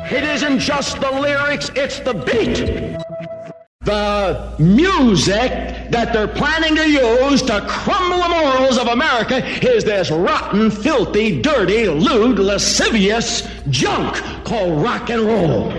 It isn't just the lyrics, it's the beat. The music that they're planning to use to crumble the morals of America is this rotten, filthy, dirty, lewd, lascivious junk called rock and roll.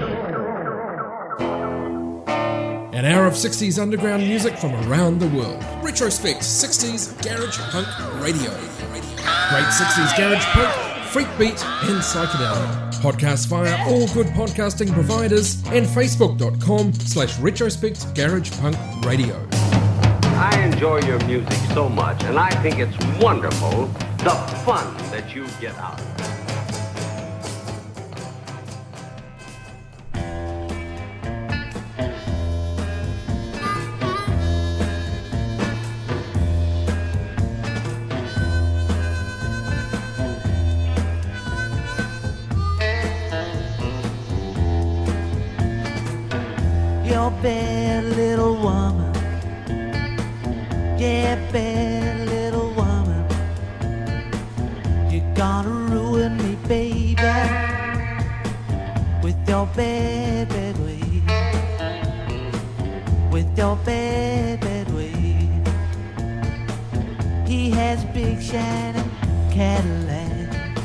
An hour of 60s underground music from around the world. Retrospect 60s Garage Punk Radio. Great 60s Garage Punk, freakbeat and psychedelia. Podcast via all good podcasting providers and facebook.com/Retrospect Garage Punk Radio. I enjoy your music so much, and I think it's wonderful, the fun that you get out of it. You're bad little woman, yeah, bad little woman. You're gonna ruin me, baby, with your bad, bad ways, with your bad, bad ways. He has a big shiny Cadillac,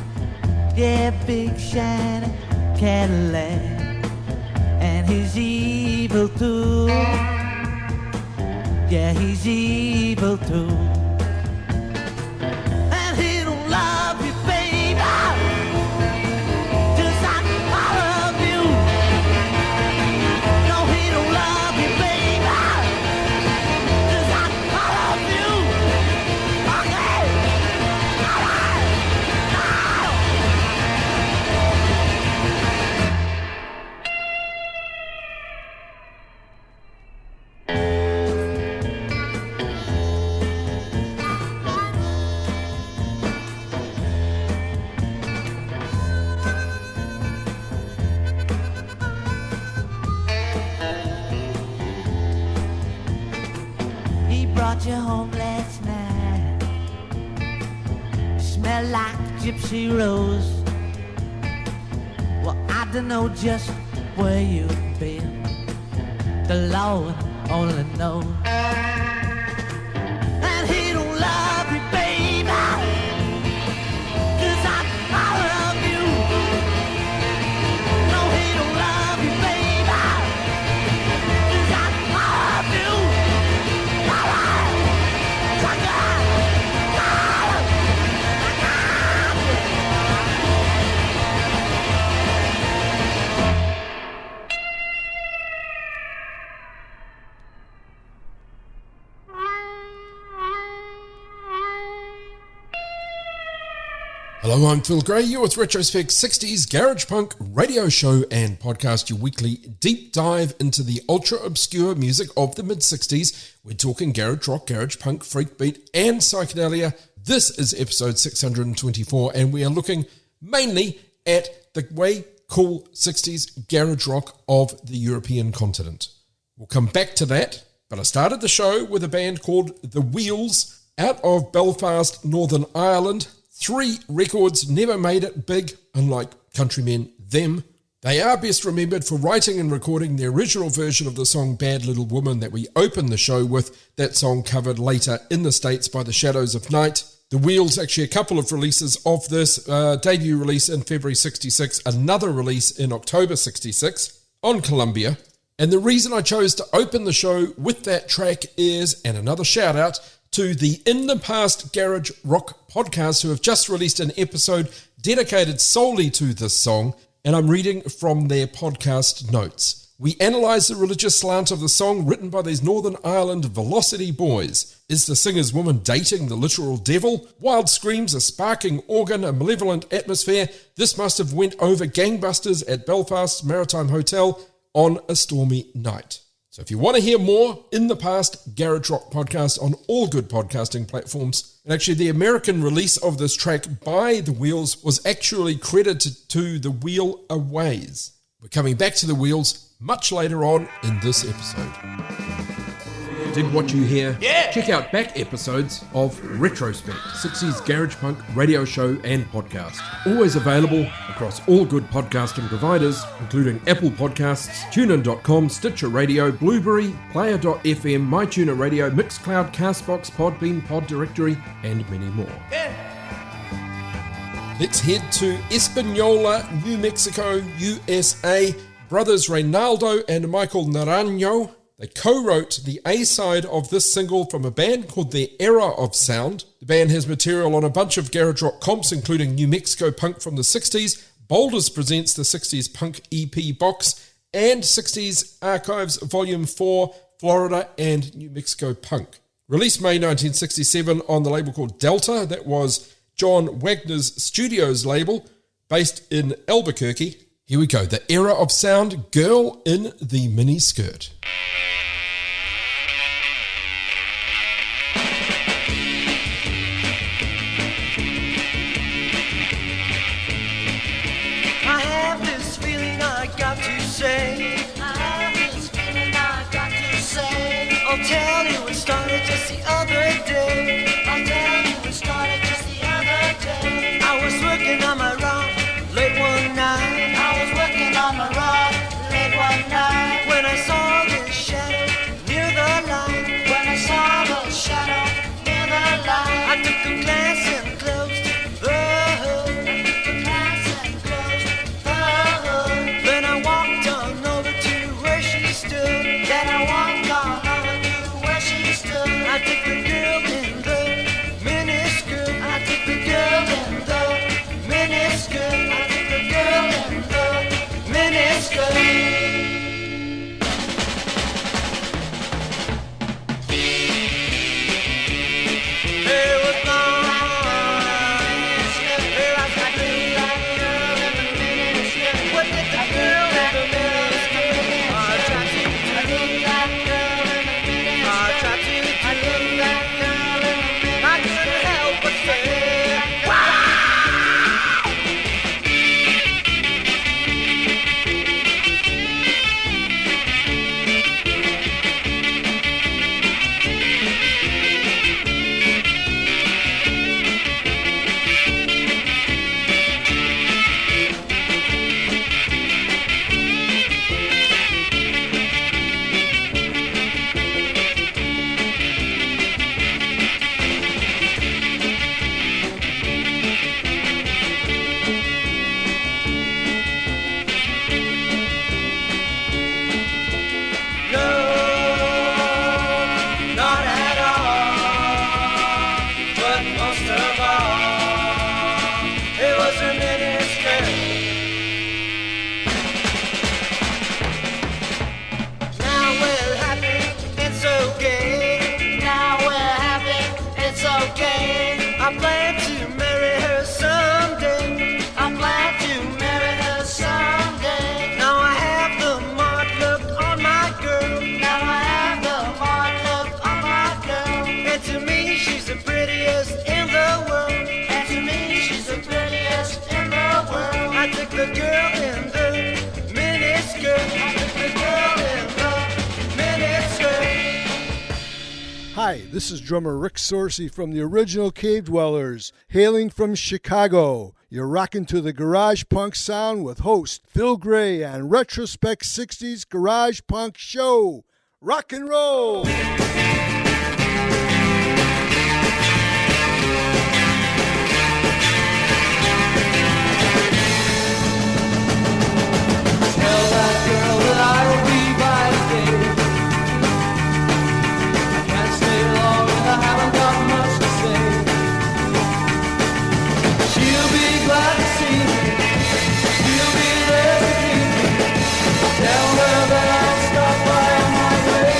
yeah, big shiny Cadillac. And he's evil too. Yeah, he's evil too. And he don't love you, baby, just like I love you. No, he don't love you, baby, just like I love you. Okay, all right, brought you home last night. Smell like gypsy rose. Well, I don't know just where you've been. The Lord only knows. And he don't love you, baby, 'cause I love you. No, he don't love you, baby, 'cause I love you. Hello, I'm Phil Gray. You're with Retrospect 60s Garage Punk radio show and podcast, your weekly deep dive into the ultra-obscure music of the mid-60s. We're talking garage rock, garage punk, freakbeat, and psychedelia. This is episode 624, and we are looking mainly at the way cool 60s garage rock of the European continent. We'll come back to that, but I started the show with a band called The Wheels out of Belfast, Northern Ireland. 3 records, never made it big, unlike countrymen them. They are best remembered for writing and recording the original version of the song Bad Little Woman that we opened the show with, that song covered later in the States by the Shadows of Night. The Wheels, actually a couple of releases of this, debut release in February 66, another release in October 66 on Columbia. And the reason I chose to open the show with that track is, and another shout out, to the In the Past Garage Rock podcast, who have just released an episode dedicated solely to this song, and I'm reading from their podcast notes. We analyse the religious slant of the song written by these Northern Ireland Velocity boys. Is the singer's woman dating the literal devil? Wild screams, a sparking organ, a malevolent atmosphere. This must have went over gangbusters at Belfast's Maritime Hotel on a stormy night. So if you want to hear more, In the Past Garage Rock podcast on all good podcasting platforms. And actually the American release of this track by The Wheels was actually credited to The Wheel Aways. We're coming back to The Wheels much later on in this episode. Dig what you hear? Yeah. Check out back episodes of Retrospect, 60s Garage Punk radio show and podcast. Always available across all good podcasting providers, including Apple Podcasts, TuneIn.com, Stitcher Radio, Blueberry, Player.fm, MyTuner Radio, Mixcloud, Castbox, Podbean, Pod Directory, and many more. Let's head to Espanola, New Mexico, USA. Brothers Reynaldo and Michael Naranjo, they co-wrote the A-side of this single from a band called The Era of Sound. The band has material on a bunch of garage rock comps, including New Mexico Punk from the 60s, Boulders presents the 60s Punk EP box, and 60s Archives Volume 4, Florida and New Mexico Punk. Released May 1967 on the label called Delta, that was John Wagner's Studios label, based in Albuquerque. Here we go, The Era of Sound, Girl in the Mini Skirt. I have this feeling I got to say. I'll tell you it started just the other day. I was working on my rock late one night. When I saw this shadow near the light. I took a glance and closed the hood. Then I walked on over to where she stood. I took the girl in the miniskirt. Hi, this is drummer Rick Sorsey from the original Cave Dwellers, hailing from Chicago. You're rocking to the garage punk sound with host Phil Gray and Retrospect 60s Garage Punk Show. Rock and roll! Tell that girl that I'll be by day. I can't stay long and I haven't got much to say. She'll be glad to see me. She'll be there to keep me. Tell her that I'll stop by on my way.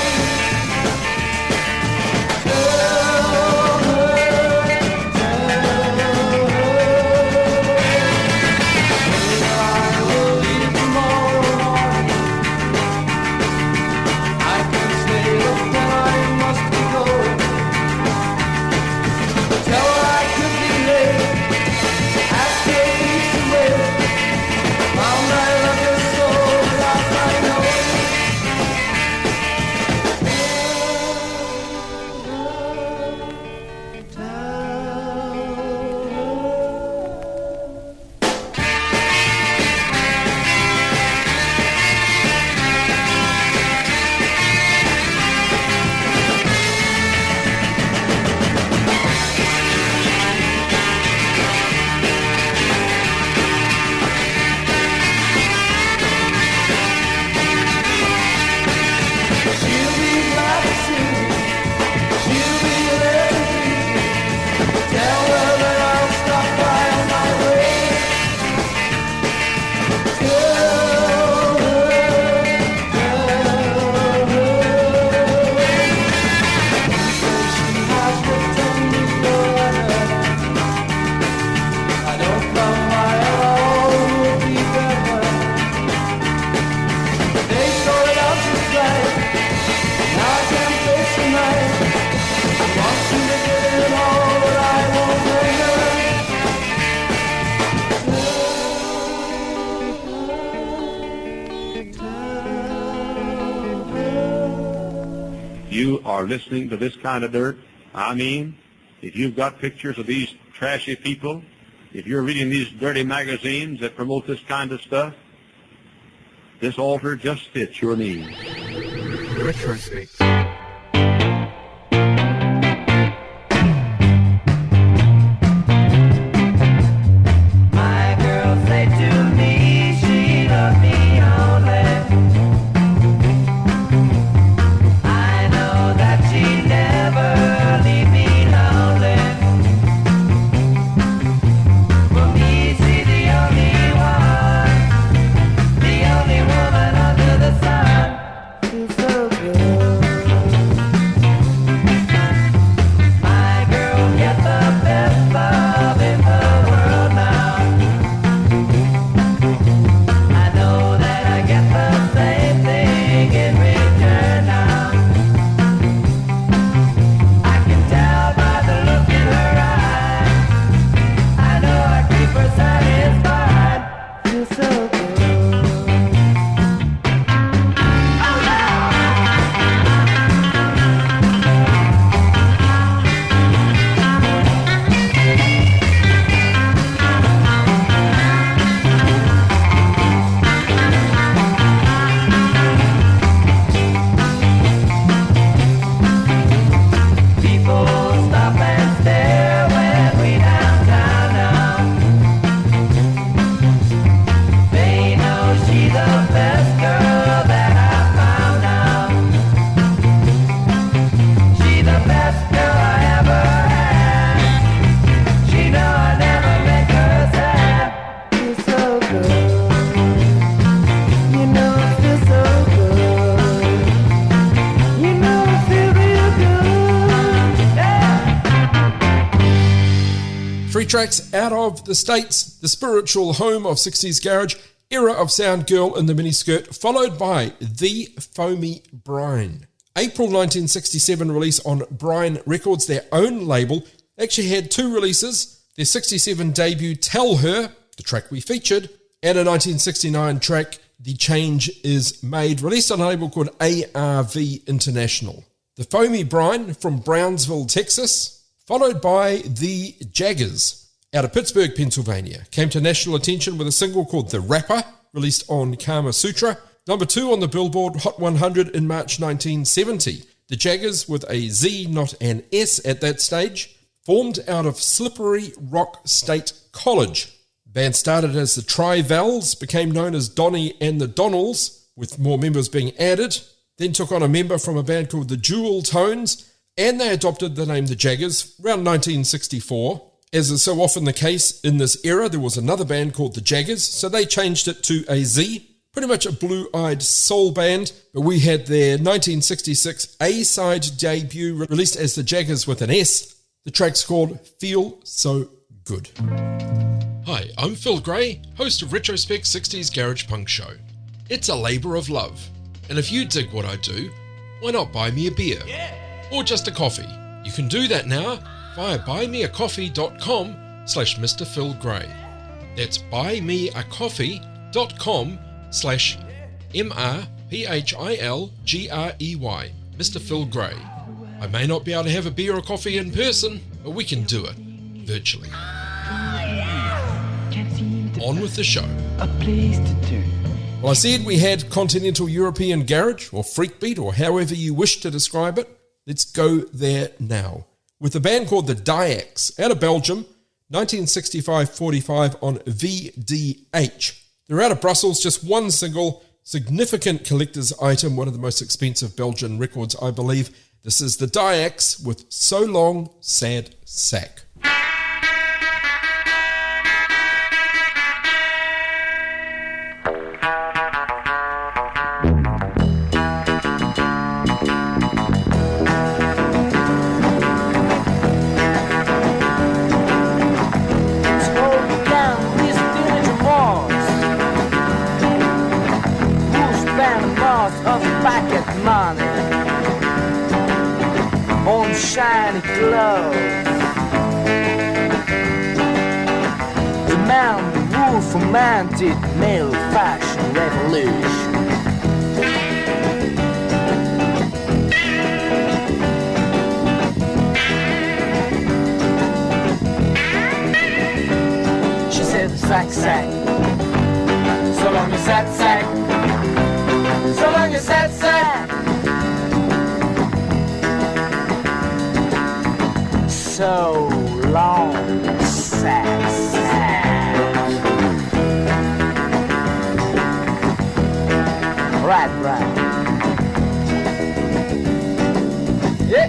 you are listening to this kind of dirt, I mean, if you've got pictures of these trashy people, if you're reading these dirty magazines that promote this kind of stuff, this altar just fits your needs. Retrospect. My girl said to me she loved me only. I know that she never leave me lonely. For me, she's the only woman under the sun. She's so good. My girl gets the best love in the world now. I know that I get the same thing in return now. I can tell by the look in her eye. I know I keep her satisfied. She's so good. People stop and stare when we downtown now. They know she's the best girl that I found now. She's the best girl I ever had. She know I never make her sad. She's so good. You know I feel so good. You know I feel real good. Yeah. Three tracks out of the States, the spiritual home of 60s garage, era of sound girl in the miniskirt, followed by The Foamy Brine. April 1967 release on Brine Records, their own label. Actually had two releases, their 67 debut Tell Her, the track we featured, and a 1969 track, The Change Is Made, released on a label called ARV International. The Foamy Brine from Brownsville, Texas, followed by The Jaggers out of Pittsburgh, Pennsylvania. Came to national attention with a single called The Rapper, released on Kama Sutra. Number 2 on the Billboard Hot 100 in March 1970. The Jaggers, with a Z, not an S at that stage, formed out of Slippery Rock State College. Band started as the Tri-Vals, became known as Donnie and the Donnells, with more members being added, then took on a member from a band called the Jewel Tones, and they adopted the name the Jaggers around 1964. As is so often the case in this era, there was another band called the Jaggers, so they changed it to a Z, pretty much a blue-eyed soul band, but we had their 1966 A-side debut released as the Jaggers with an S. The track's called Feel So Good. Hi, I'm Phil Gray, host of Retrospect 60s Garage Punk Show. It's a labour of love, and if you dig what I do, why not buy me a beer? Or just a coffee? You can do that now via buymeacoffee.com/Mr. Phil Gray. That's buymeacoffee.com/MrPhilGrey, Mr. Phil Gray. I may not be able to have a beer or coffee in person, but we can do it virtually. On with the show. Well, I said we had continental European garage, or freakbeat, or however you wish to describe it. Let's go there now. With a band called the Diacs, out of Belgium, 1965-45 on VDH. They're out of Brussels, just one single, significant collector's item, one of the most expensive Belgian records, I believe. This is the Diacs with So Long, Sad Sack. Shiny clothes. The man who fomented male fashion revolution. sack. So long as that sack. So long as that sack. So long, sack, sack. Right. Yeah.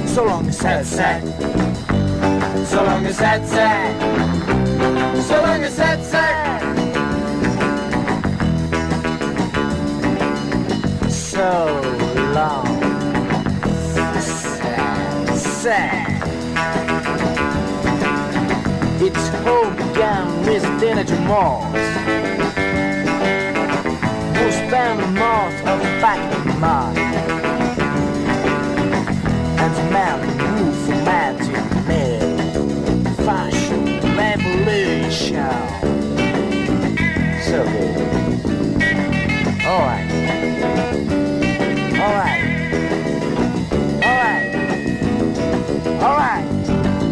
So long as that sack. So long as that sack. So long as that sack. So long. Sack. It's home down residential malls. Postbound malls of the back of the mind. And the mountain roof for mountain men. Fashion revolution. So good. Alright.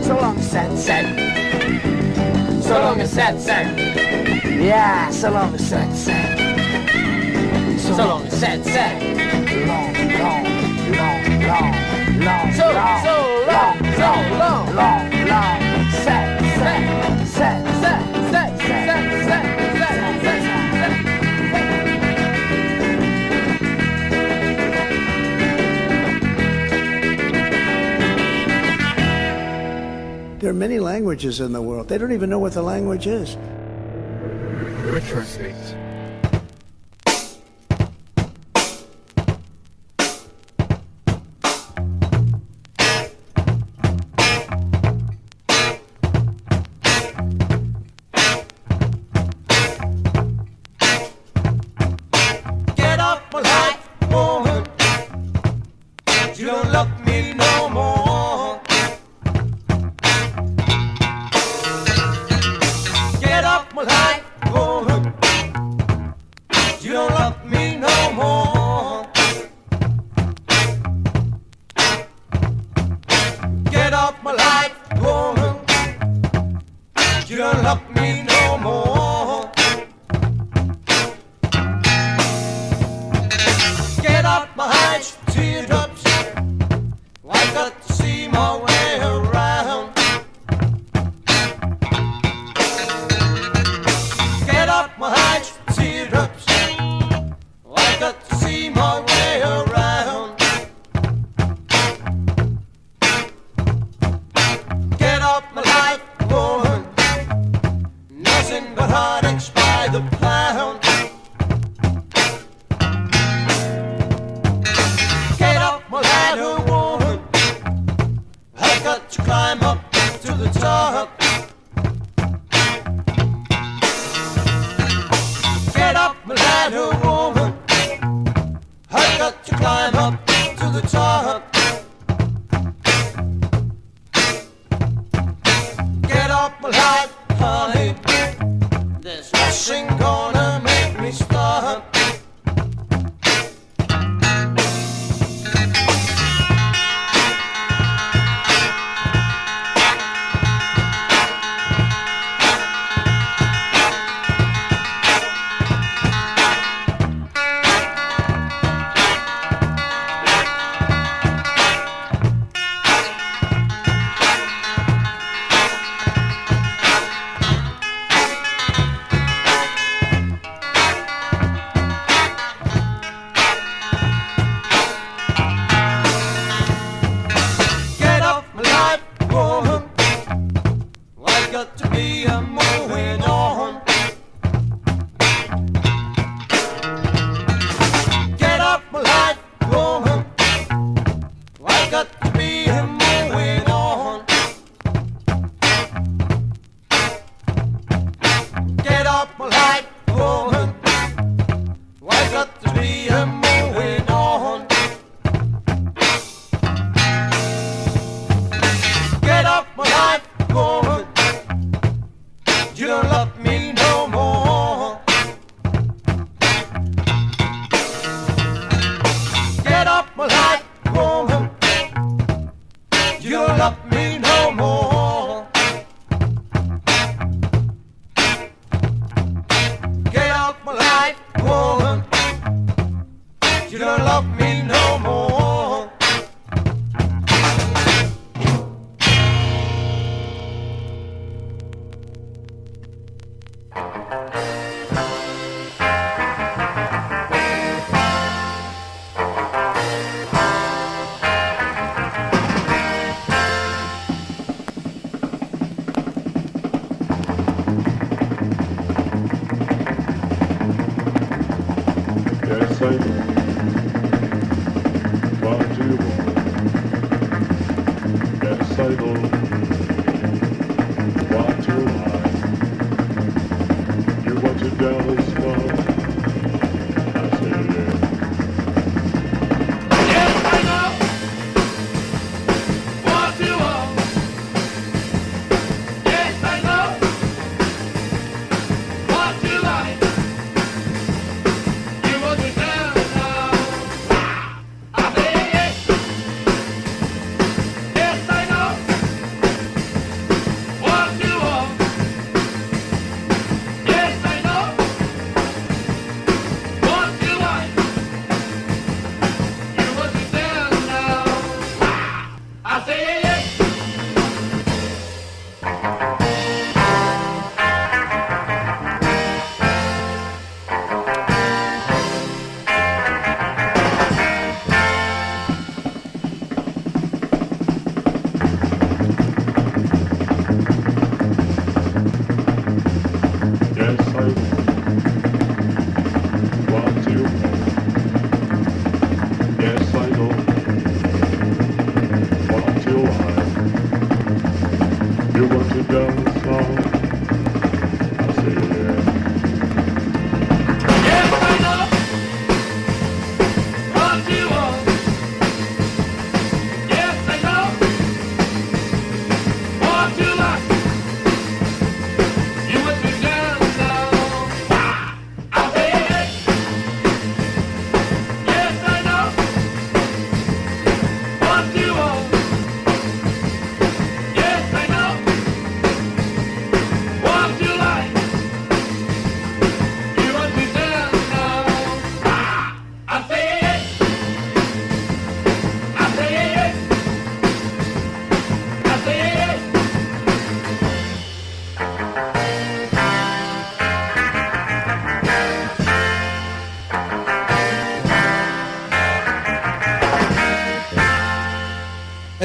So long as that sack. So long as that sack. Yeah, so long as that sack. So long as that sack. Long. So long, sack. There are many languages in the world. They don't even know what the language is. Retrospect. Get off my life, woman. You don't love me no more. Get off my life, woman. You don't love me no more. Get off my life, woman. You don't love me no more. Get off my eyes, teardrops. I got to see my way around. Get off my eyes, teardrops. I got to see my way around. Get off my life, woman. Nothing but heartaches by the pound. Get off my ladder, woman. I got to climb up to the top. Get off my ladder, woman. I got to climb up to the top. Get off my life, honey. There's nothing gonna make me stop. Get off my life, woman. I got to be a moving on. Get off my life, woman. I got to be a moving on.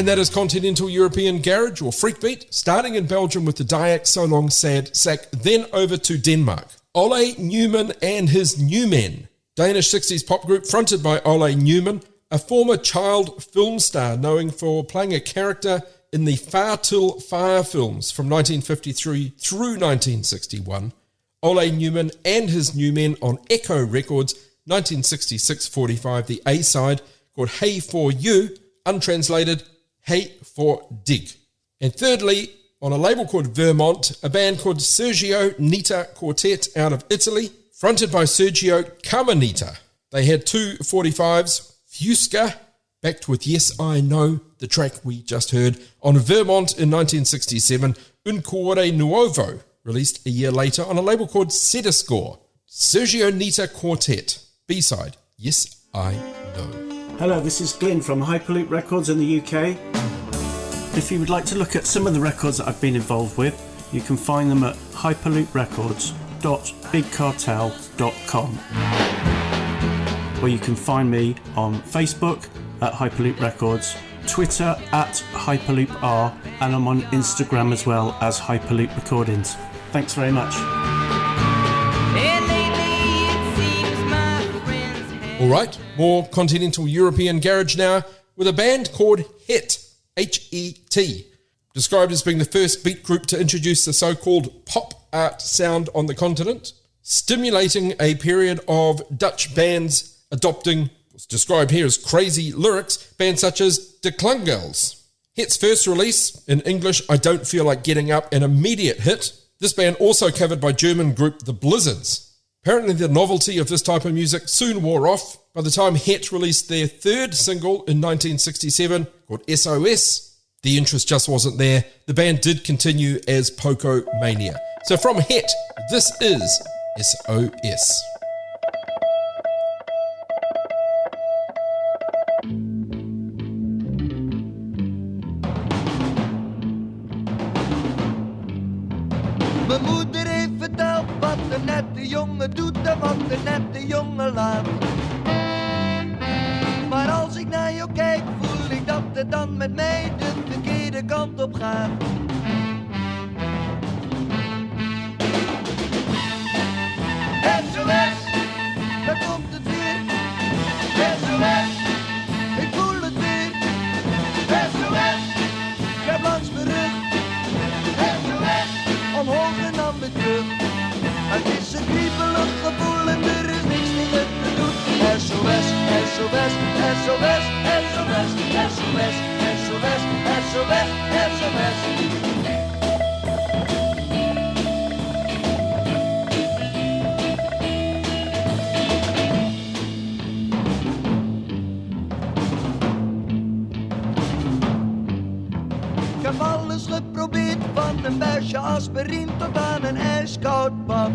And that is Continental European Garage, or freakbeat, starting in Belgium with the Diak So Long Sad Sack, then over to Denmark. Ole Newman and his New Men, Danish 60s pop group fronted by Ole Newman, a former child film star known for playing a character in the Far Till Fire films from 1953 through 1961. Ole Newman and his New Men on Echo Records, 1966-45, the A-side called Hey For You, untranslated Hey For Dig. And thirdly, on a label called Vermont, a band called Sergio Nita Quartet out of Italy, fronted by Sergio Camanita. They had two 45s, Fusca, backed with Yes I Know, the track we just heard, on Vermont in 1967, Un Cuore Nuovo, released a year later on a label called Cedascore. Sergio Nita Quartet, B-side, Yes I Know. Hello, this is Glyn from Hyperloop Records in the UK. If you would like to look at some of the records that I've been involved with, you can find them at hyperlooprecords.bigcartel.com. Or you can find me on Facebook at Hyperloop Records, Twitter at HyperloopR, and I'm on Instagram as well as Hyperloop Recordings. Thanks very much. Alright, more Continental European Garage now, with a band called Het, H-E-T, described as being the first beat group to introduce the so-called pop art sound on the continent, stimulating a period of Dutch bands adopting what's described here as crazy lyrics, bands such as De Klungels. Het's first release, in English, I Don't Feel Like Getting Up, an immediate hit. This band also covered by German group The Blizzards. Apparently the novelty of this type of music soon wore off. By the time Het released their third single in 1967, called SOS, the interest just wasn't there. The band did continue as Poco Mania. So from Het, this is SOS. Mijn moeder heeft verteld wat een nette jongen doet en wat een nette jongen laat. Maar als ik naar jou kijk, voel ik dat het dan met mij de verkeerde kant op gaat. SOS, daar komt het weer. SOS, ik voel het weer. SOS, ga langs mijn rug. SOS, omhoog en dan weer terug. Het is een kriebelig gevoel en er is niks tegen te doen. SOS, SOS, SOS, SOS, SOS, SOS, SOS, SOS. Ik heb alles geprobeerd, van een buisje aspirine tot aan een ijskoud bad.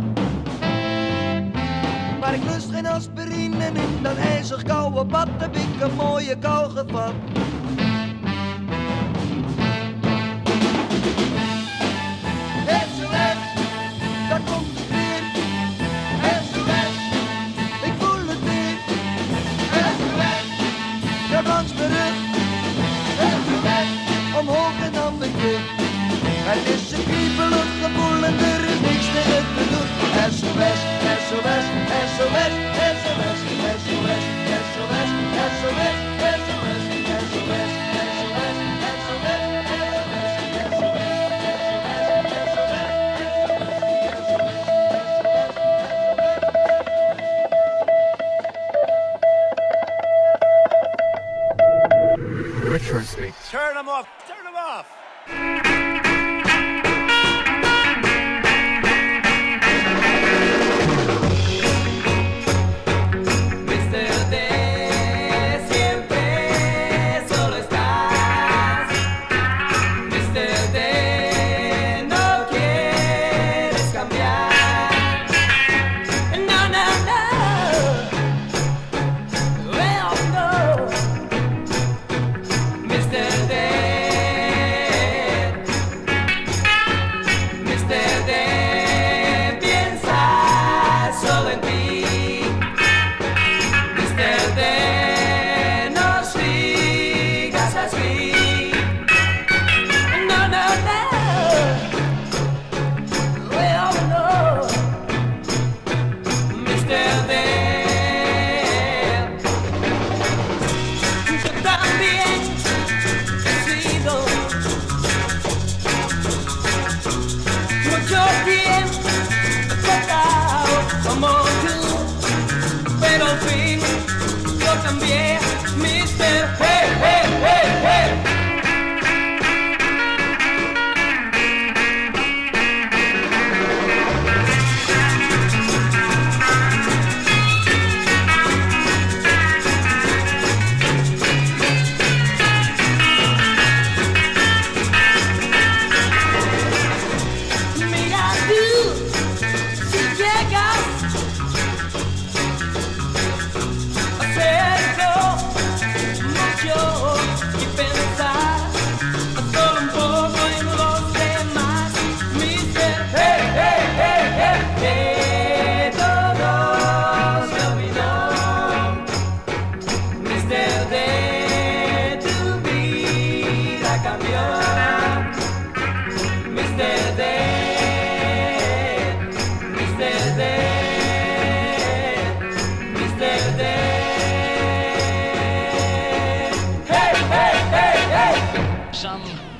Maar ik lust geen aspirine en in dat ijzig koude bad heb ik een mooie kou gevat. SOS, daar komt het weer. SOS, ik voel het weer. SOS, ga langs mijn rug. SOS, omhoog en dan weer terug. Het is een kriebelig gevoel en er is niks tegen te doen. SOS, SOS, SOS, SOS, SOS, SOS, SOS, SOS, SOS, Retrospect. Turn them off! Turn them off!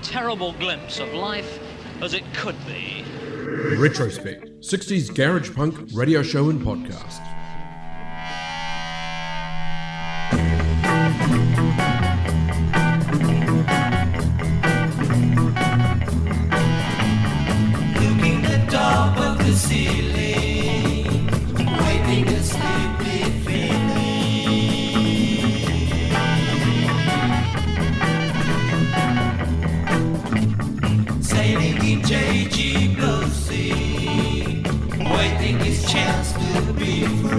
Terrible glimpse of life as it could be. Retrospect, 60s garage punk radio show and podcast. Looking at the top of the ceiling, waiting a sleepy feeling. Sailing in JG Blue Sea, waiting his chance to be free.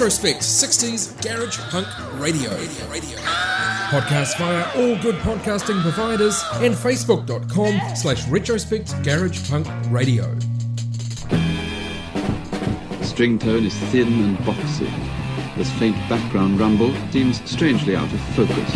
Retrospect 60s Garage Punk Radio. Podcast via all good podcasting providers and facebook.com/Retrospect Garage Punk Radio. The string tone is thin and boxy. This faint background rumble seems strangely out of focus.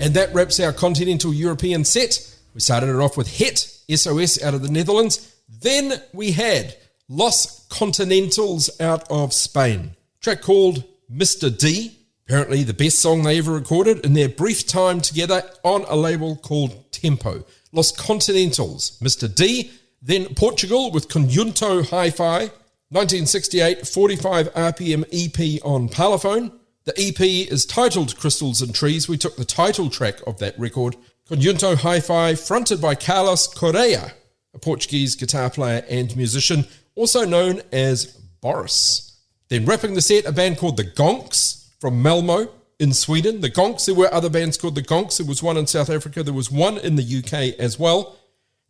And that wraps our continental European set. We started it off with Het, SOS out of the Netherlands. Then we had Los Continentals out of Spain. A track called Mr. D. Apparently the best song they ever recorded in their brief time together on a label called Tempo. Los Continentals, Mr. D. Then Portugal with Conjunto Hi-Fi. 1968 45 RPM EP on Parlophone. The EP is titled Crystals and Trees. We took the title track of that record. Conjunto Hi-Fi, fronted by Carlos Correa, a Portuguese guitar player and musician, also known as Boris. Then wrapping the set, a band called The Gonks from Malmo in Sweden. The Gonks, there were other bands called The Gonks. There was one in South Africa. There was one in the UK as well.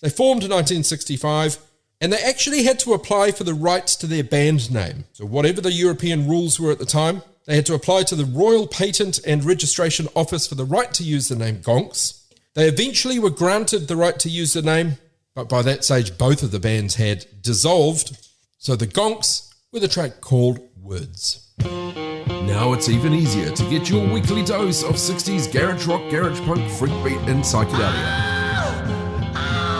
They formed in 1965, and they actually had to apply for the rights to their band name. So whatever the European rules were at the time, they had to apply to the Royal Patent and Registration Office for the right to use the name Gonks. They eventually were granted the right to use the name, but by that stage both of the bands had dissolved. So the Gonks with a track called Words. Now it's even easier to get your weekly dose of 60s garage rock, garage punk, freakbeat and psychedelia.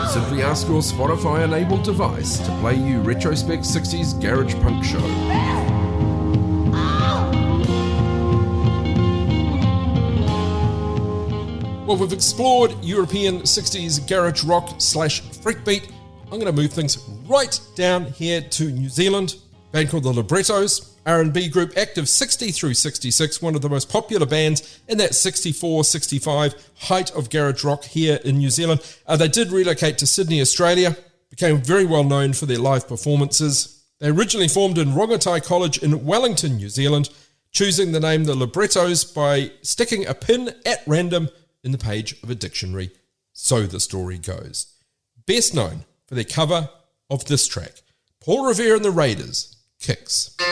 Simply ask your Spotify-enabled device to play you Retrospect 60s Garage Punk Show. Well, we've explored European 60s garage rock / freakbeat. I'm going to move things right down here to New Zealand. A band called the Librettos, R&B group active 60 through 66, one of the most popular bands in that 64, 65 height of garage rock here in New Zealand. They did relocate to Sydney, Australia, became very well known for their live performances. They originally formed in Rongotai College in Wellington, New Zealand, choosing the name the Librettos by sticking a pin at random in the page of a dictionary. So the story goes. Best known for their cover of this track, Paul Revere and the Raiders, Kicks. Girl,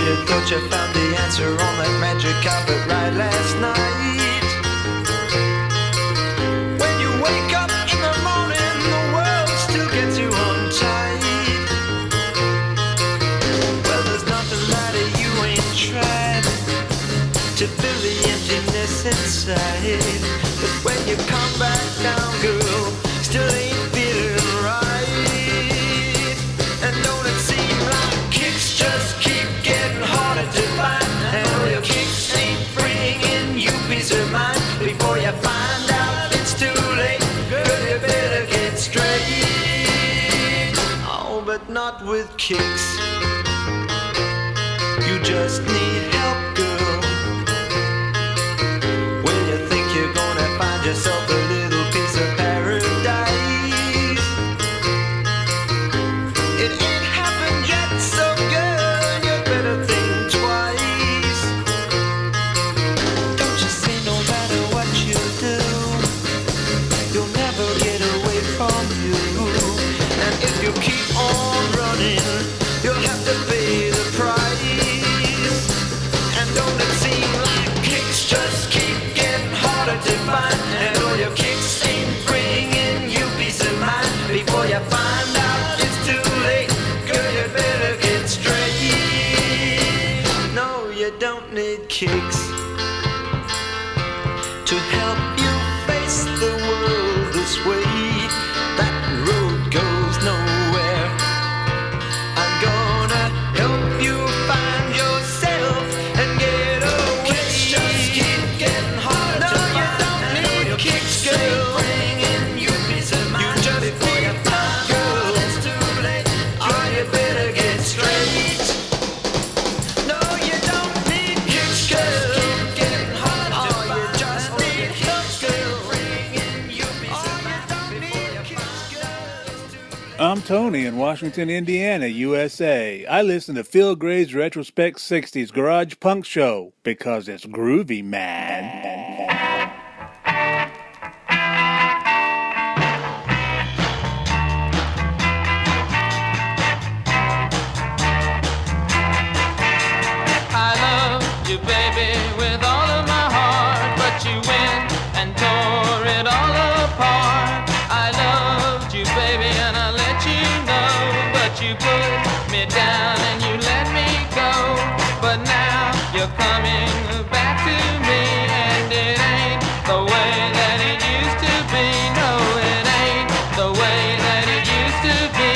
you thought you found the answer on that magic carpet ride last night. When you wake up in the morning, the world still gets you untied. Well, there's nothing that you ain't tried to fill the emptiness inside. But when you come back down, girl, still ain't feeling right. And don't it seem like kicks just keep getting harder to find? And all your kicks ain't bringing you peace of mind. Before you find out it's too late, girl, you better get straight. Oh, but not with kicks. You just need help, girl. When you think you're gonna find yourself a little piece of paradise, it ain't happened yet, so girl, you better think twice. Don't you see, no matter what you do, you'll never get away from you. And if you keep on running, you'll have to pay the price. And don't it seem like kicks just keep getting harder to find? And all your kicks ain't bringing you peace of mind. Before you find out it's too late, girl, you better get straight. No, you don't need kicks to help you face the world this way. That road goes nowhere. I'm gonna help you find yourself and get away. Kicks just keep getting harder to find. You don't need kicks, girl, bringing you peace of mind. You just before you find out it's too late, oh, you better get straight. No, you don't need kicks, girl. Keep getting harder to find. You just need kicks, girl, bringing you peace of mind. Before you find out it's too late. I'm Tony in Washington, Indiana, USA. I listen to Phil Gray's Retrospect 60s Garage Punk Show because it's groovy, man. I love you, baby, with all of my heart, but you went and tore it all apart. I loved you, baby, and I let you know, but you put me down and you let me go. But now you're coming back to me, and it ain't the way that it used to be. No, it ain't the way that it used to be,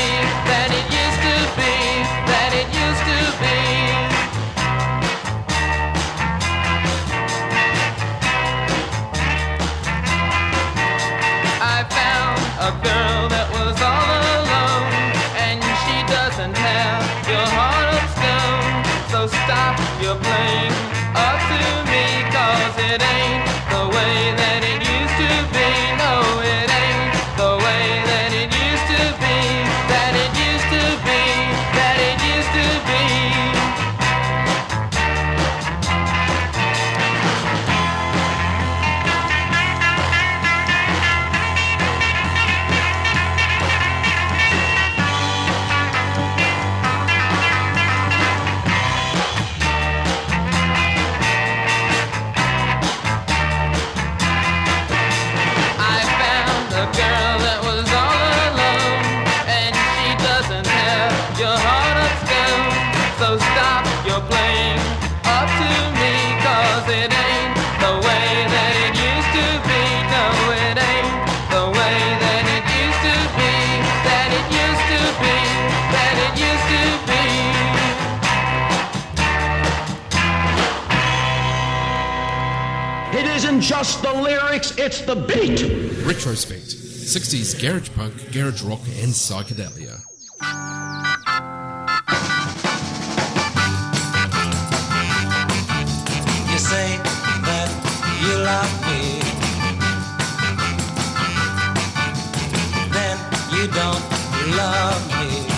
that it used to be, that it used to be. I found a girl that was all alone, and she doesn't have your heart of stone. So stop your playing up to me, 'cause it ain't the way that it used to be. No, it ain't the way that it used to be, that it used to be, that it used to be. isn't just the lyrics, it's the beat. Retrospect, 60s garage punk, garage rock and psychedelia. You say that you love me, then you don't love me.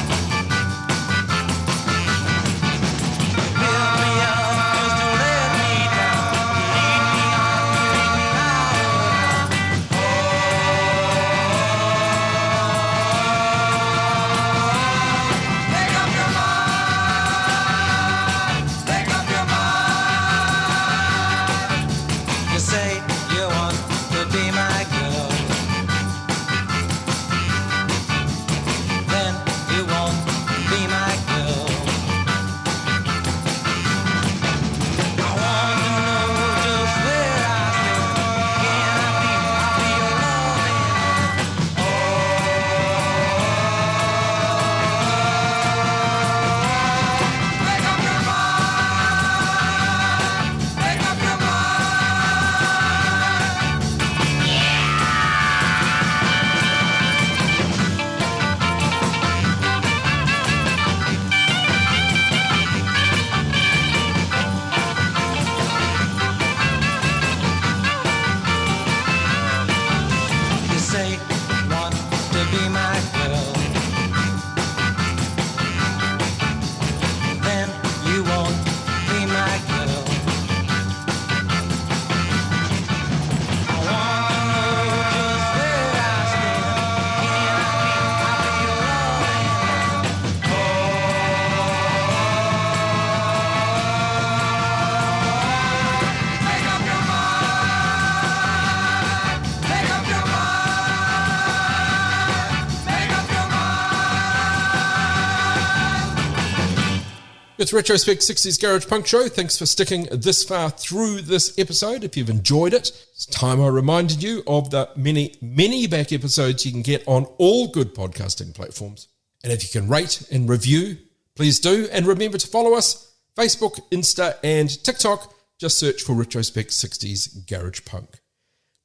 It's Retrospect 60s Garage Punk Show. Thanks for sticking this far through this episode. If you've enjoyed it, it's time I reminded you of the many back episodes you can get on all good podcasting platforms. And if you can rate and review, please do. And remember to follow us, Facebook, Insta, and TikTok. Just search for Retrospect 60s Garage Punk.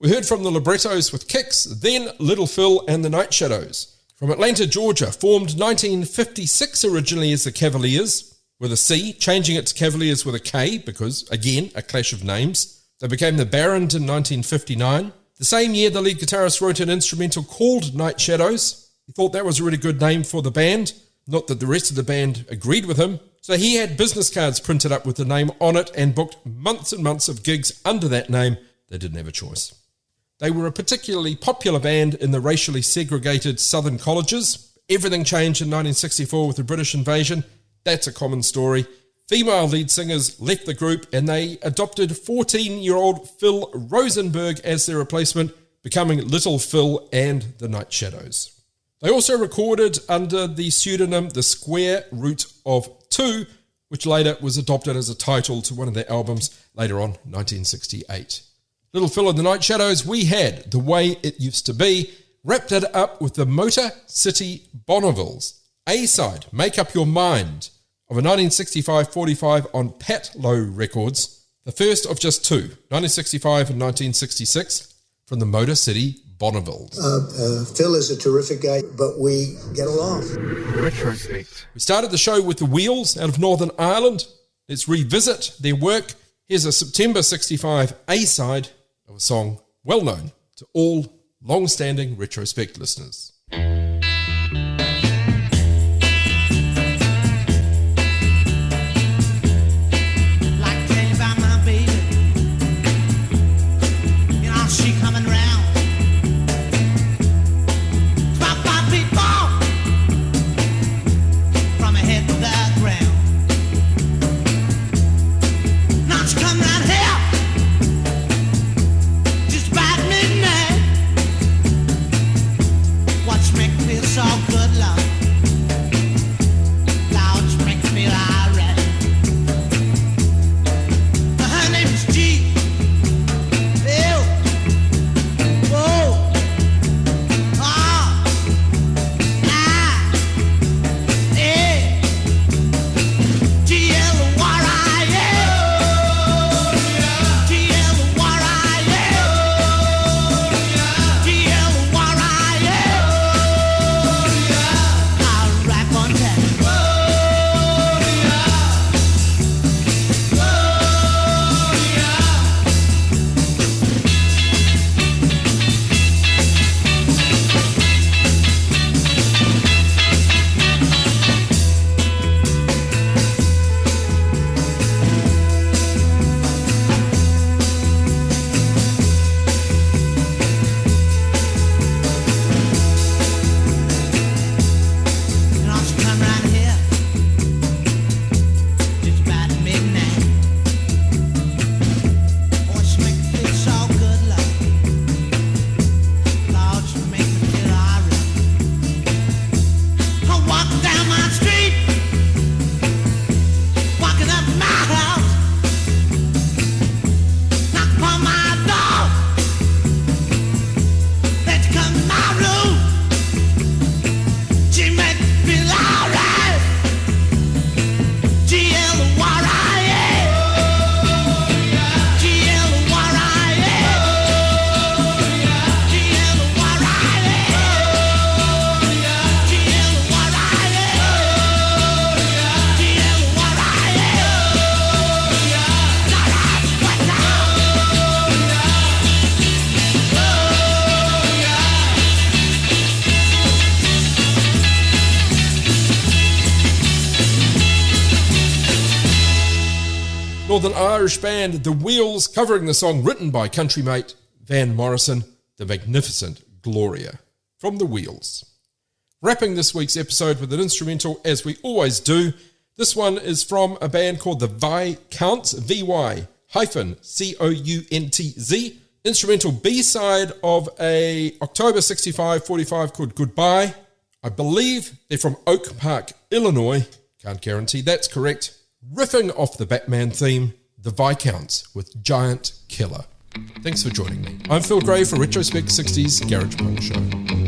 We heard from the Librettos with Kicks, then Little Phil and the Night Shadows. From Atlanta, Georgia, formed 1956 originally as the Cavaliers, with a C, changing it to Cavaliers with a K because, again, a clash of names. They became the Barons in 1959. The same year, the lead guitarist wrote an instrumental called Night Shadows. He thought that was a really good name for the band. Not that the rest of the band agreed with him. So he had business cards printed up with the name on it and booked months and months of gigs under that name. They didn't have a choice. They were a particularly popular band in the racially segregated southern colleges. Everything changed in 1964 with the British invasion. That's a common story. Female lead singers left the group and they adopted 14-year-old Phil Rosenberg as their replacement, becoming Little Phil and the Night Shadows. They also recorded under the pseudonym The Square Root of Two, which later was adopted as a title to one of their albums later on, 1968. Little Phil and the Night Shadows, we had The Way It Used to Be, wrapped it up with the Motor City Bonnevilles. A-side, Make Up Your Mind, of a 1965-45 on Pat Lowe Records, the first of just two, 1965 and 1966, from the Motor City Bonnevilles. Phil is a terrific guy, but we get along. Retrospect. We started the show with the Wheels out of Northern Ireland. Let's revisit their work. Here's a September 65 A-side of a song well known to all long-standing Retrospect listeners. She coming round. About 5 feet fall from her head to the ground. Now she come down here just about midnight. Northern Irish band The Wheels covering the song written by country mate Van Morrison, The Magnificent Gloria, from The Wheels. Wrapping this week's episode with an instrumental, as we always do. This one is from a band called the Viscounts, VY-COUNTZ, instrumental B-side of a October 65 45 called Goodbye. I believe they're from Oak Park, Illinois. Can't guarantee that's correct. Riffing off the Batman theme, the Viscounts with Giant Killer. Thanks for joining me. I'm Phil Gray for Retrospect 60s Garage Punk Show.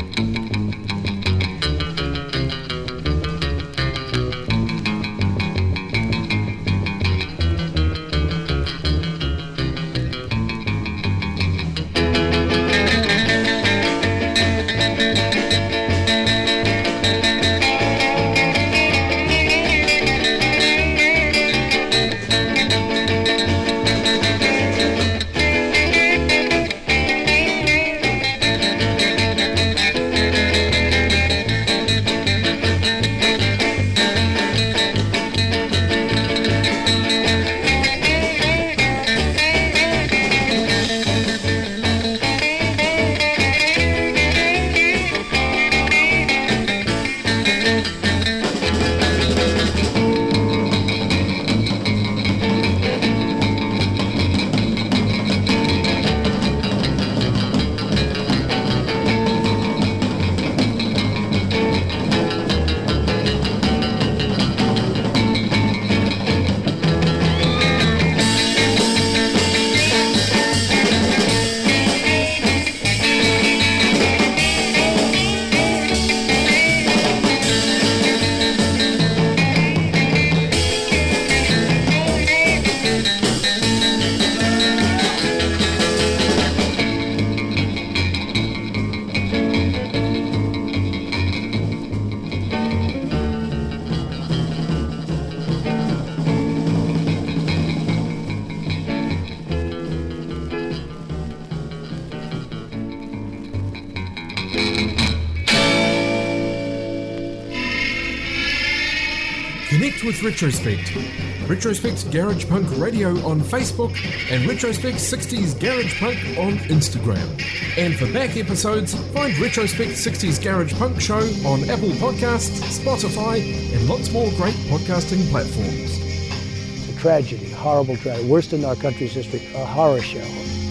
Connect with Retrospect. Retrospect Garage Punk Radio on Facebook and Retrospect 60s Garage Punk on Instagram. And for back episodes, find Retrospect 60s Garage Punk Show on Apple Podcasts, Spotify, and lots more great podcasting platforms. It's a tragedy, a horrible tragedy, worst in our country's history, a horror show.